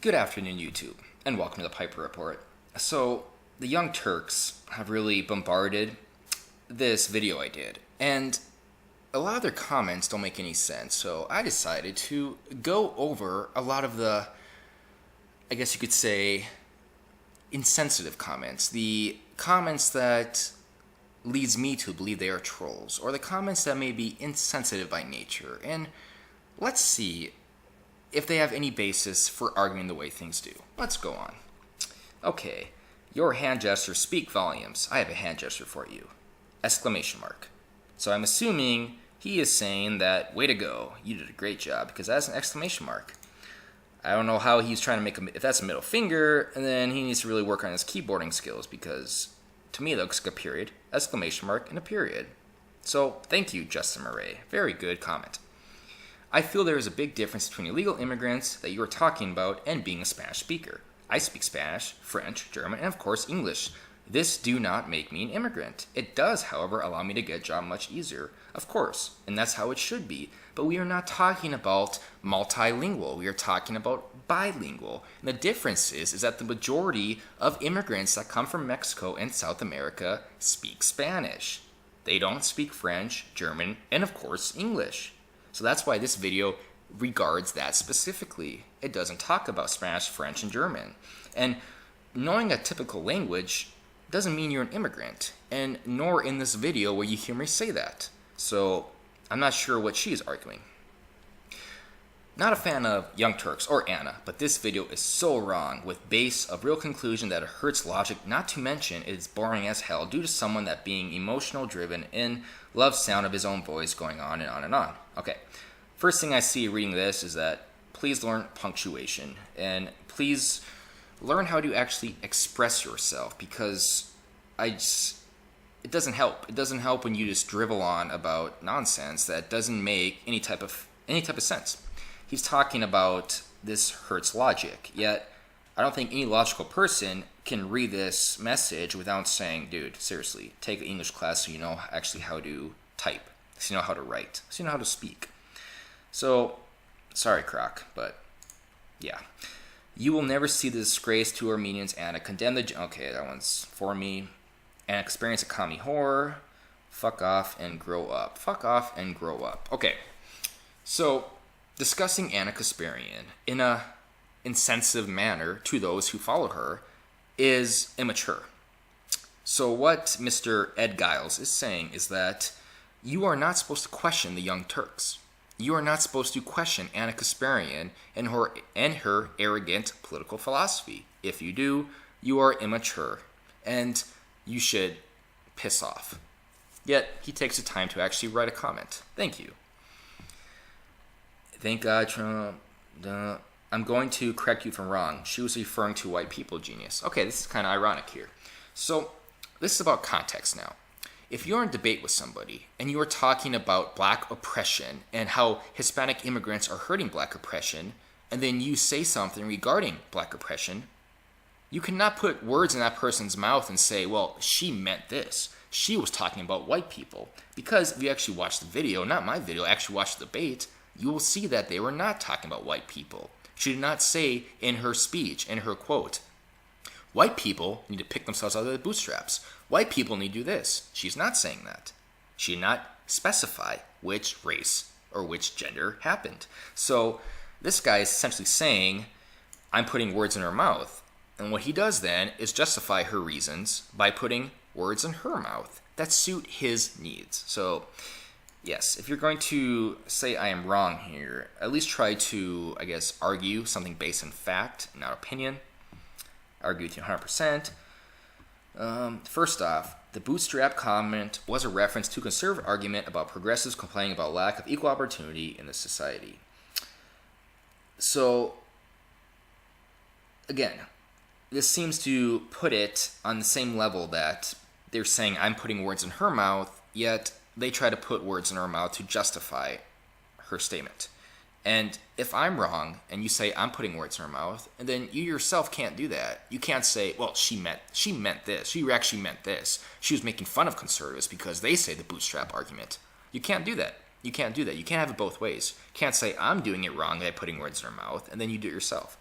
Good afternoon, YouTube, and welcome to the Piper Report. So, the Young Turks have really bombarded this video I did, and a lot of their comments don't make any sense, so I decided to go over a lot of the, I guess you could say, insensitive comments. The comments that leads me to believe they are trolls, or the comments that may be insensitive by nature, and let's see if they have any basis for arguing the way things do. Let's go on. Okay, your hand gestures speak volumes. I have a hand gesture for you. Exclamation mark. So I'm assuming he is saying that, way to go, you did a great job, because that's an exclamation mark. I don't know how he's trying to make if that's a middle finger, and then he needs to really work on his keyboarding skills, because to me that looks like a period, exclamation mark, and a period. So thank you, Justin Murray. Very good comment. I feel there is a big difference between illegal immigrants that you are talking about and being a Spanish speaker. I speak Spanish, French, German, and of course English. This do not make me an immigrant. It does, however, allow me to get a job much easier, of course, and that's how it should be. But we are not talking about multilingual. We are talking about bilingual. And the difference is that the majority of immigrants that come from Mexico and South America speak Spanish. They don't speak French, German, and of course English. So that's why this video regards that specifically. It doesn't talk about Spanish, French, and German. And knowing a typical language doesn't mean you're an immigrant, and nor in this video will you hear me say that. So I'm not sure what she's arguing. Not a fan of Young Turks or Anna, but this video is so wrong with base of real conclusion that it hurts logic, not to mention it is boring as hell due to someone that being emotional driven and loves sound of his own voice going on and on and on. Okay, first thing I see reading this is that please learn punctuation and please learn how to actually express yourself, because it doesn't help. It doesn't help when you just drivel on about nonsense that doesn't make any type of sense. He's talking about this hurts logic, yet I don't think any logical person can read this message without saying, dude, seriously, take an English class so you know actually how to type, so you know how to write, so you know how to speak. So, sorry, Croc, but yeah. You will never see the disgrace to Armenians, Anna. Condemn the... Okay, that one's for me. And experience a commie horror. Fuck off and grow up. Fuck off and grow up. Okay, so discussing Anna Kasparian in a insensitive manner to those who follow her is immature. So what Mr. Ed Giles is saying is that you are not supposed to question the Young Turks. You are not supposed to question Anna Kasparian and her arrogant political philosophy. If you do, you are immature, and you should piss off. Yet, he takes the time to actually write a comment. Thank you. Thank God Trump... I'm going to correct you if I'm wrong. She was referring to white people, genius. Okay, this is kind of ironic here. So, this is about context now. If you're in debate with somebody and you're talking about black oppression and how Hispanic immigrants are hurting black oppression, and then you say something regarding black oppression, you cannot put words in that person's mouth and say, well, she meant this. She was talking about white people. Because if you actually watch the video, not my video, actually watch the debate, you will see that they were not talking about white people. She did not say in her speech, in her quote, white people need to pick themselves out of the bootstraps. White people need to do this. She's not saying that. She did not specify which race or which gender happened. So this guy is essentially saying, I'm putting words in her mouth. And what he does then is justify her reasons by putting words in her mouth that suit his needs. So yes, if you're going to say I am wrong here, at least try to, I guess, argue something based in fact, not opinion. I argue with you 100%. First off, the bootstrap comment was a reference to a conservative argument about progressives complaining about lack of equal opportunity in the society. So, again, this seems to put it on the same level that they're saying I'm putting words in her mouth, yet they try to put words in her mouth to justify her statement. And if I'm wrong and you say I'm putting words in her mouth, and then you yourself can't do that. You can't say, well, she meant this. She actually meant this. She was making fun of conservatives because they say the bootstrap argument. You can't do that. You can't do that. You can't have it both ways. You can't say I'm doing it wrong by putting words in her mouth, and then you do it yourself.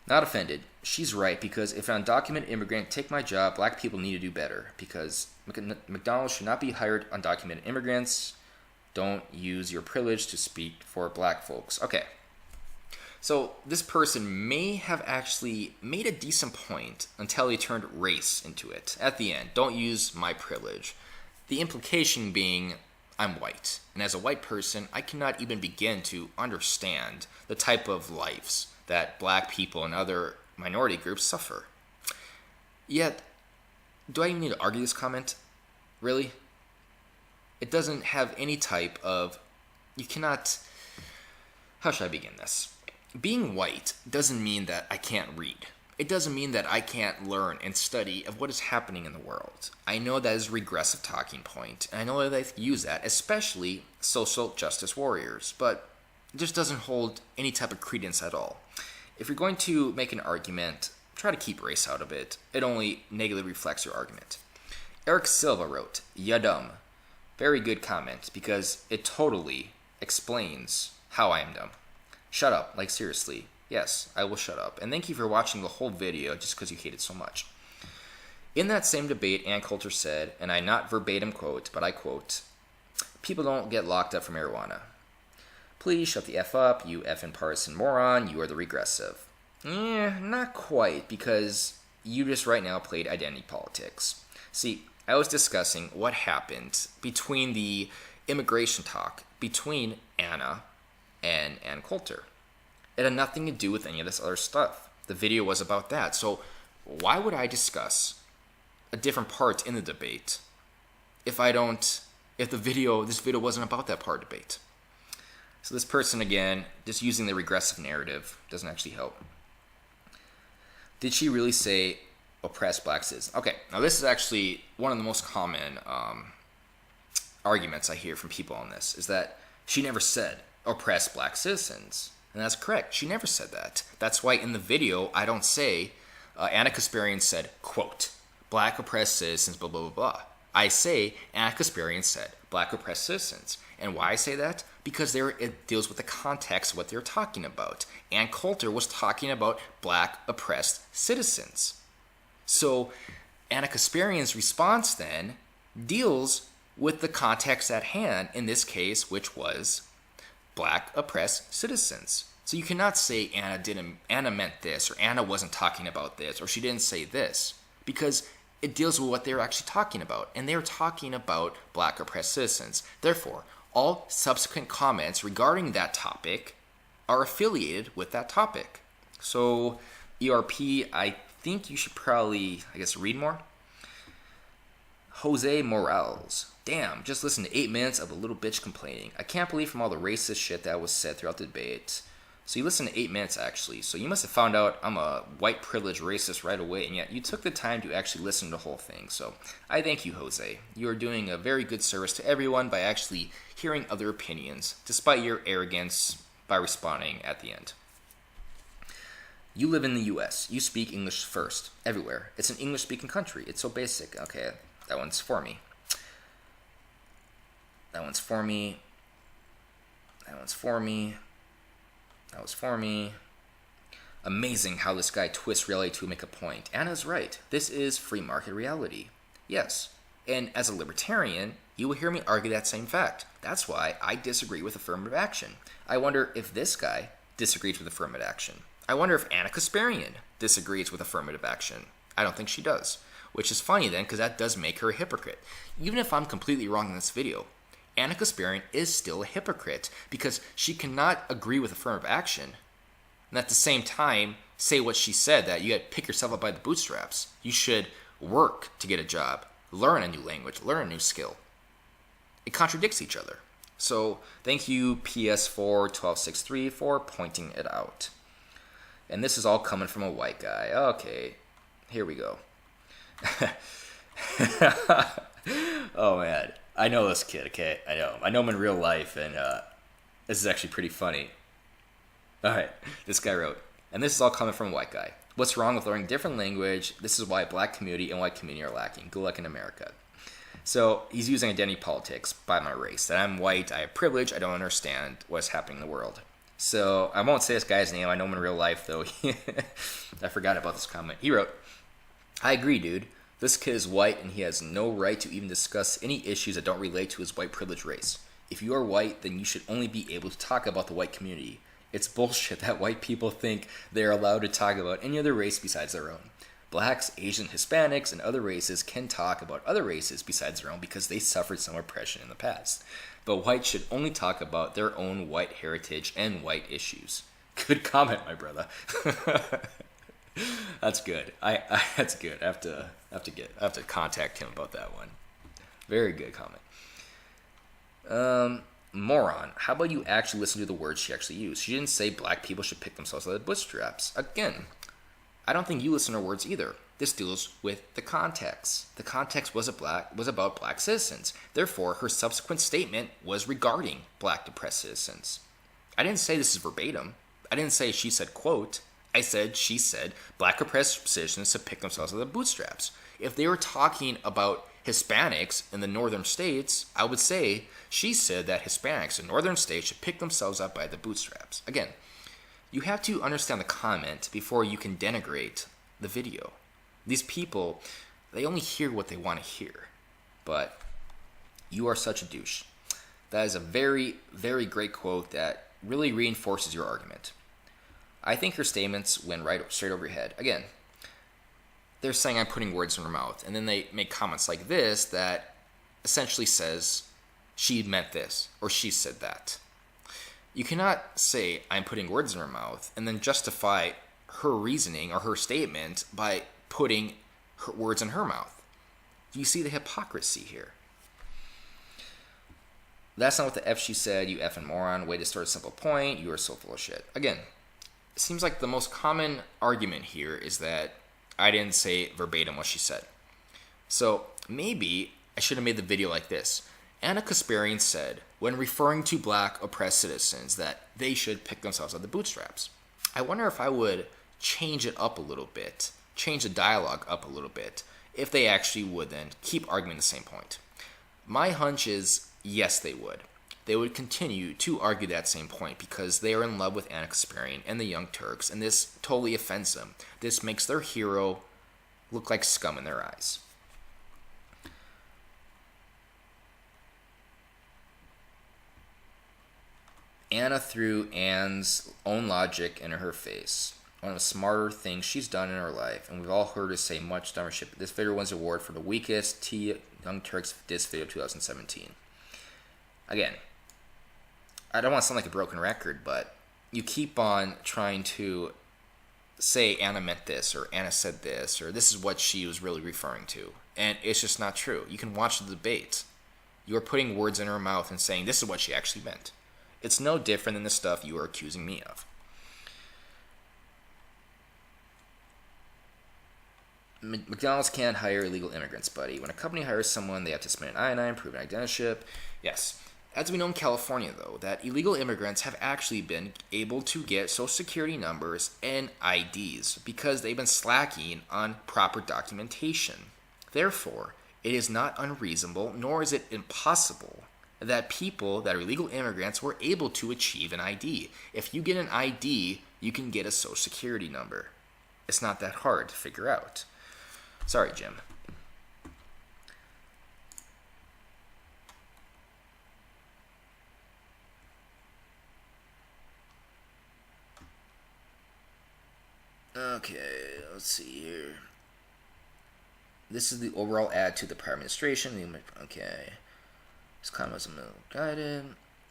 Not offended. She's right, because if an undocumented immigrant take my job, black people need to do better, because McDonald's should not be hired undocumented immigrants. Don't use your privilege to speak for black folks. Okay. So this person may have actually made a decent point until he turned race into it. At the end, don't use my privilege. The implication being, I'm white. And as a white person, I cannot even begin to understand the type of lives that black people and other minority groups suffer. Yet, do I even need to argue this comment? Really? It doesn't have any type of... You cannot... How should I begin this? Being white doesn't mean that I can't read. It doesn't mean that I can't learn and study of what is happening in the world. I know that is a regressive talking point, and I know that they use that, especially social justice warriors, but it just doesn't hold any type of credence at all. If you're going to make an argument, try to keep race out of it. It only negatively reflects your argument. Eric Silva wrote, "Ya dumb." Very good comment, because it totally explains how I am dumb. Shut up, like seriously. Yes, I will shut up. And thank you for watching the whole video just because you hate it so much. In that same debate, Ann Coulter said, and I not verbatim quote, but I quote, "People don't get locked up for marijuana. Please shut the F up, you effing partisan moron, you are the regressive." Not quite, because you just right now played identity politics. See, I was discussing what happened between the immigration talk between Anna and Ann Coulter. It had nothing to do with any of this other stuff. The video was about that. So why would I discuss a different part in the debate if this video wasn't about that part of the debate? So this person, again, just using the regressive narrative doesn't actually help. Did she really say oppressed black citizens? Okay, now this is actually one of the most common arguments I hear from people on this, is that she never said oppressed black citizens. And that's correct. She never said that. That's why in the video, I don't say, Anna Kasparian said, quote, black oppressed citizens, blah, blah, blah, blah. I say, Anna Kasparian said, black oppressed citizens. And why I say that? Because it deals with the context of what they're talking about. Ann Coulter was talking about black oppressed citizens. So Anna Kasparian's response then deals with the context at hand, in this case, which was black oppressed citizens. So you cannot say Anna meant this, or Anna wasn't talking about this, or she didn't say this, because it deals with what they're actually talking about, and they're talking about black oppressed citizens. Therefore, all subsequent comments regarding that topic are affiliated with that topic. So ERP, I think you should probably, read more. Jose Morales. Damn, just listen to 8 minutes of a little bitch complaining. I can't believe from all the racist shit that was said throughout the debate. So you listened to 8 minutes, actually. So you must have found out I'm a white privileged racist right away, and yet you took the time to actually listen to the whole thing. So I thank you, Jose. You are doing a very good service to everyone by actually hearing other opinions, despite your arrogance by responding at the end. You live in the U.S. You speak English first, everywhere. It's an English-speaking country. It's so basic. Okay, that one's for me. That one's for me. That one's for me. That was for me. Amazing how this guy twists reality to make a point. Anna's right. This is free market reality. Yes. And as a libertarian, you will hear me argue that same fact. That's why I disagree with affirmative action. I wonder if this guy disagrees with affirmative action. I wonder if Anna Kasparian disagrees with affirmative action. I don't think she does. Which is funny then, because that does make her a hypocrite. Even if I'm completely wrong in this video, Anna Kasparian is still a hypocrite because she cannot agree with affirmative action and at the same time say what she said, that you got to pick yourself up by the bootstraps. You should work to get a job, learn a new language, learn a new skill. It contradicts each other. So thank you, PS41263, for pointing it out. And this is all coming from a white guy. Okay, here we go. Oh man, I know this kid, okay? I know him in real life, and this is actually pretty funny. Alright, this guy wrote, and this is all coming from a white guy. What's wrong with learning different language? This is why black community and white community are lacking. Good luck in America. So he's using identity politics by my race. That I'm white, I have privilege, I don't understand what's happening in the world. So I won't say this guy's name. I know him in real life, though. I forgot about this comment. He wrote, I agree, dude. This kid is white, and he has no right to even discuss any issues that don't relate to his white privilege race. If you are white, then you should only be able to talk about the white community. It's bullshit that white people think they are allowed to talk about any other race besides their own. Blacks, Asians, Hispanics, and other races can talk about other races besides their own because they suffered some oppression in the past. But whites should only talk about their own white heritage and white issues. Good comment, my brother. That's good. That's good. I have to contact him about that one. Very good comment. Moron. How about you actually listen to the words she actually used? She didn't say black people should pick themselves out of the bootstraps. Again, I don't think you listen to her words either. This deals with the context. The context was about black citizens. Therefore, her subsequent statement was regarding black oppressed citizens. I didn't say this is verbatim. I didn't say she said, quote. I said she said black oppressed citizens should pick themselves out of the bootstraps. If they were talking about Hispanics in the northern states, I would say she said that Hispanics in northern states should pick themselves up by the bootstraps. Again, you have to understand the comment before you can denigrate the video. These people, they only hear what they want to hear. But you are such a douche. That is a very, very great quote that really reinforces your argument. I think her statements went right straight over your head. Again, they're saying I'm putting words in her mouth, and then they make comments like this that essentially says she meant this or she said that. You cannot say I'm putting words in her mouth and then justify her reasoning or her statement by putting her words in her mouth. Do you see the hypocrisy here? That's not what the F she said, you effing moron. Way to start a simple point. You are so full of shit. Again, it seems like the most common argument here is that I didn't say verbatim what she said. So maybe I should have made the video like this. Anna Kasparian said, when referring to black oppressed citizens, that they should pick themselves out of the bootstraps. I wonder if I would change it up a little bit, change the dialogue up a little bit, if they actually would then keep arguing the same point. My hunch is, yes, they would. They would continue to argue that same point because they are in love with Anna Kasparian and the Young Turks, and this totally offends them. This makes their hero look like scum in their eyes. Anna threw Anne's own logic into her face. One of the smarter things she's done in her life, and we've all heard her say much dumber shit. This video wins an award for the weakest Young Turks diss video of 2017. Again, I don't want to sound like a broken record, but you keep on trying to say Anna meant this, or Anna said this, or this is what she was really referring to. And it's just not true. You can watch the debate. You are putting words in her mouth and saying this is what she actually meant. It's no different than the stuff you are accusing me of. McDonald's can't hire illegal immigrants, buddy. When a company hires someone, they have to submit an I-9, prove an identity. Yes. As we know in California, though, that illegal immigrants have actually been able to get social security numbers and IDs because they've been slacking on proper documentation. Therefore, it is not unreasonable, nor is it impossible, that people that are illegal immigrants were able to achieve an ID. If you get an ID, you can get a social security number. It's not that hard to figure out. Sorry, Jim. Okay, let's see here. This is the overall ad to the prior administration. Okay. This comment was guided.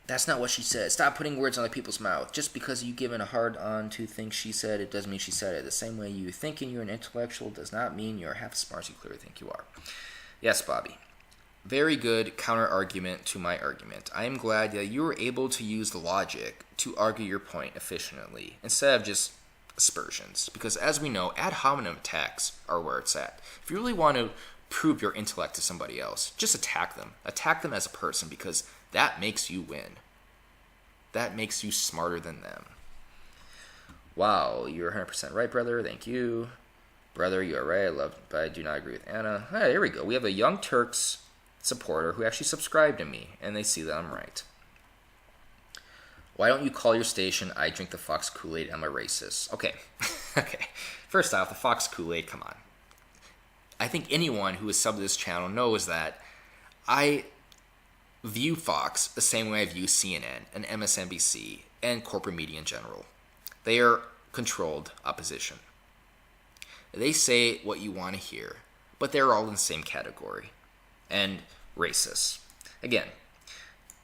That's not what she said. Stop putting words on other people's mouth. Just because you given a hard on to think she said it doesn't mean she said it. The same way you thinking you're an intellectual does not mean you're half as smart as you clearly think you are. Yes, Bobby. Very good counter argument to my argument. I am glad that you were able to use the logic to argue your point efficiently instead of just aspersions. Because as we know, ad hominem attacks are where it's at. If you really want to prove your intellect to somebody else, just attack them. Attack them as a person because that makes you win. That makes you smarter than them. Wow, you're 100% right, brother. Thank you. Brother, you are right. I love, but I do not agree with Anna. Hey, here we go. We have a Young Turks supporter who actually subscribed to me, and they see that I'm right. Why don't you call your station I Drink the Fox Kool-Aid, I'm a racist? Okay. Okay. First off, the Fox Kool-Aid, come on. I think anyone who is subbed to this channel knows that I view Fox the same way I view CNN and MSNBC and corporate media in general. They are controlled opposition. They say what you want to hear, but they're all in the same category. And racist. Again,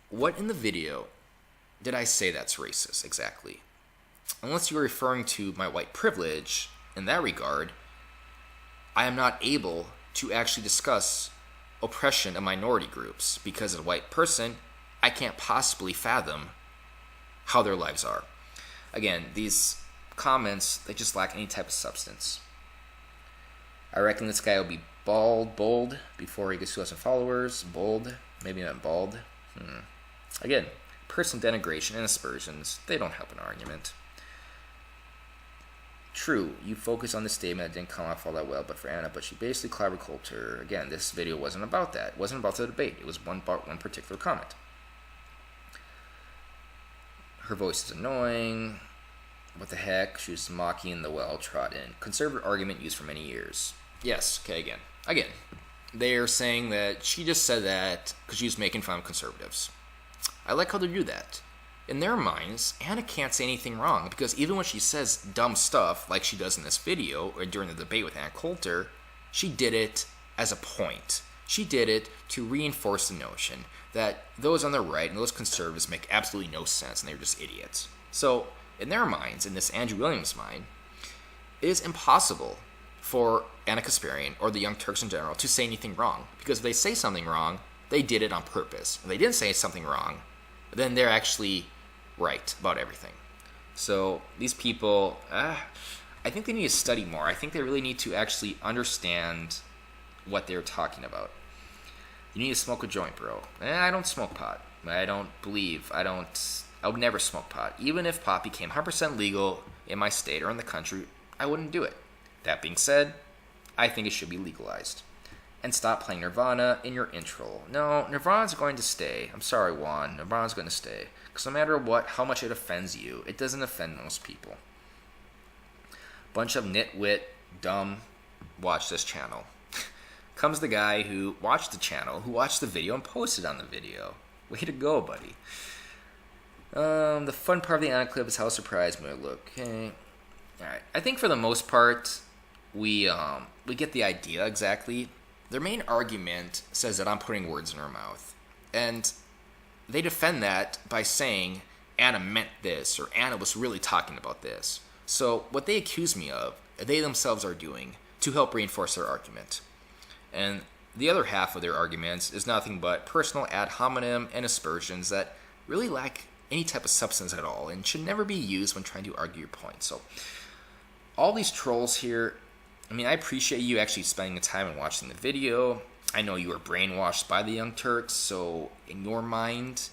what in the video did I say that's racist exactly? Unless you're referring to my white privilege in that regard, I am not able to actually discuss oppression of minority groups because as a white person, I can't possibly fathom how their lives are. Again, these comments, they just lack any type of substance. I reckon this guy will be bold before he gets 2,000 followers. Bold, maybe not bald. Again, personal denigration and aspersions, they don't help an argument. True, you focus on the statement that didn't come off all that well, but for Anna, but she basically clobbered Coulter. Again, this video wasn't about that. It wasn't about the debate. It was one particular comment. Her voice is annoying. What the heck? She was mocking the well-trodden conservative argument used for many years. Yes, okay, again. They are saying that she just said that because she was making fun of conservatives. I like how they do that. In their minds, Anna can't say anything wrong because even when she says dumb stuff like she does in this video or during the debate with Anna Coulter, she did it as a point. She did it to reinforce the notion that those on the right and those conservatives make absolutely no sense and they're just idiots. So, in their minds, in this Andrew Williams' mind, it is impossible for Anna Kasparian or the Young Turks in general to say anything wrong. Because if they say something wrong, they did it on purpose. If they didn't say something wrong, then they're actually right about everything. So these people, I think they need to study more. I think they really need to actually understand what they're talking about. You need to smoke a joint, bro. I don't smoke pot. I would never smoke pot. Even if pot became 100% legal in my state or in the country, I wouldn't do it. That being said, I think it should be legalized. And stop playing Nirvana in your intro. No, Nirvana's going to stay. I'm sorry, Juan. Nirvana's going to stay. Because no matter how much it offends you, it doesn't offend most people. Bunch of nitwit, dumb, watch this channel. Comes the guy who watched the channel, who watched the video and posted on the video. Way to go, buddy. The fun part of the Anna clip is how surprised we look. Okay. Alright. I think for the most part, we get the idea exactly. Their main argument says that I'm putting words in her mouth. And they defend that by saying Anna meant this, or Anna was really talking about this. So what they accuse me of, they themselves are doing to help reinforce their argument. And the other half of their arguments is nothing but personal ad hominem and aspersions that really lack any type of substance at all and should never be used when trying to argue your point. So all these trolls here, I appreciate you actually spending the time and watching the video. I know you were brainwashed by the Young Turks, so in your mind,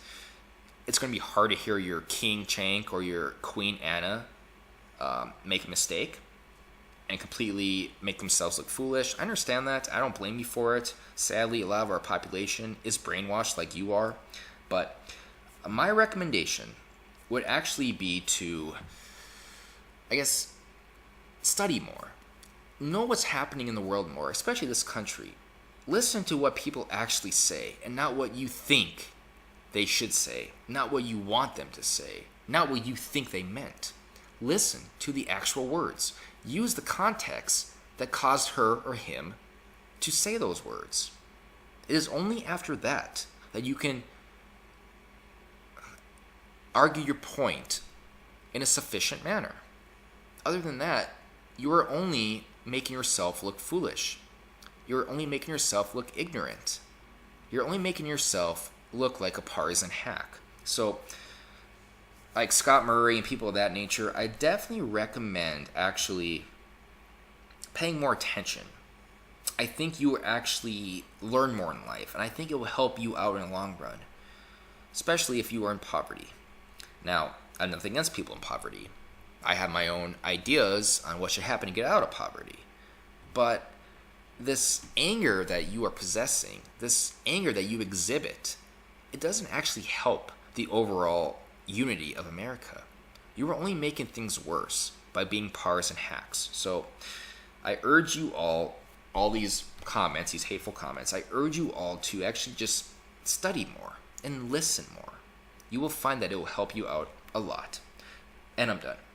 it's going to be hard to hear your King Chank or your Queen Anna make a mistake and completely make themselves look foolish. I understand that. I don't blame you for it. Sadly, a lot of our population is brainwashed like you are. But my recommendation would actually be to, study more. Know what's happening in the world more, especially this country. Listen to what people actually say and not what you think they should say, not what you want them to say, not what you think they meant. Listen to the actual words. Use the context that caused her or him to say those words. It is only after that that you can argue your point in a sufficient manner. Other than that, you are only making yourself look foolish. You're only making yourself look ignorant. You're only making yourself look like a partisan hack. So, like Scott Murray and people of that nature, I definitely recommend actually paying more attention. I think you will actually learn more in life, and I think it will help you out in the long run, especially if you are in poverty. Now, I have nothing against people in poverty. I have my own ideas on what should happen to get out of poverty. But this anger that you are possessing, this anger that you exhibit, it doesn't actually help the overall unity of America. You are only making things worse by being partisan hacks. So I urge you all these comments, these hateful comments, I urge you all to actually just study more and listen more. You will find that it will help you out a lot. And I'm done.